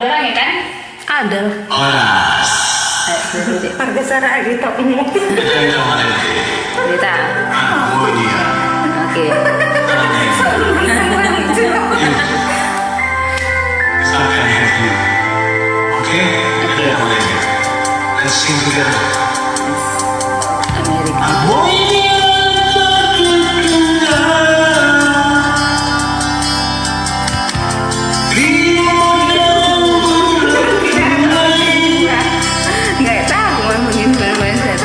Orang ya kan? Ada. Oras. Harga Sarah Agita ini. Berita. Oh dia. Oke. Okay? Let's sing together. Amerika. Nggak tahu ngomongin bahasa.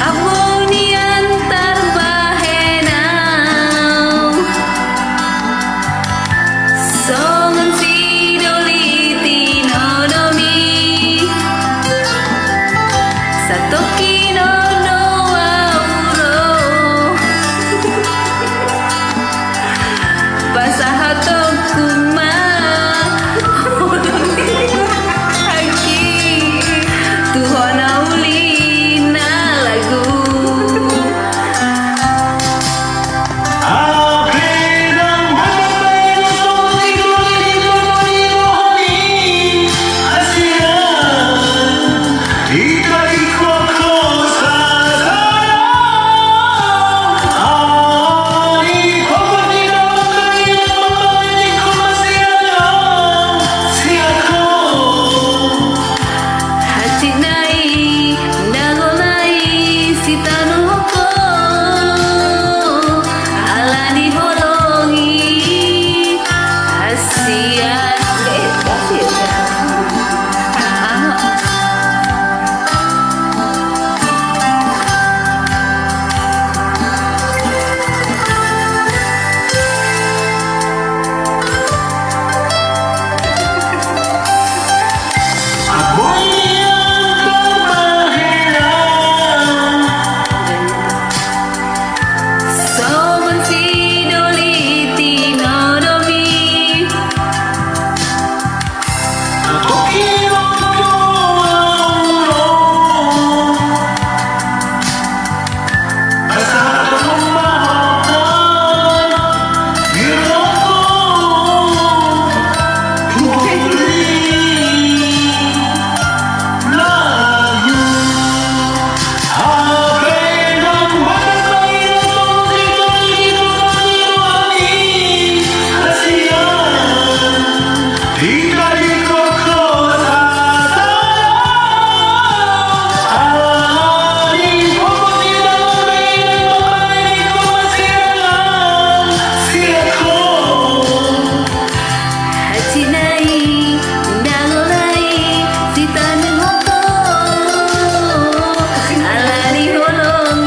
Abonian tarbahenau songan sidoliti nodomi satoki no auro pasahato kuma aki tuhona ulina lagu Hachinai, nagonai, sitanuhoko, alani holongi, hasian. Soman sidoliti nodomi Hachinai, nagonai, sitanuhoko, alani holongi.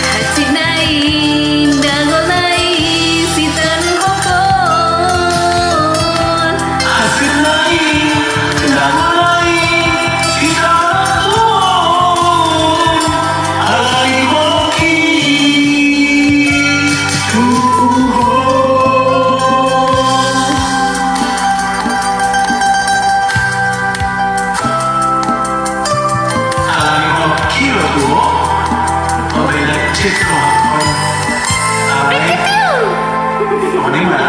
Hachinai, nagonai, sitanuhoko, Ini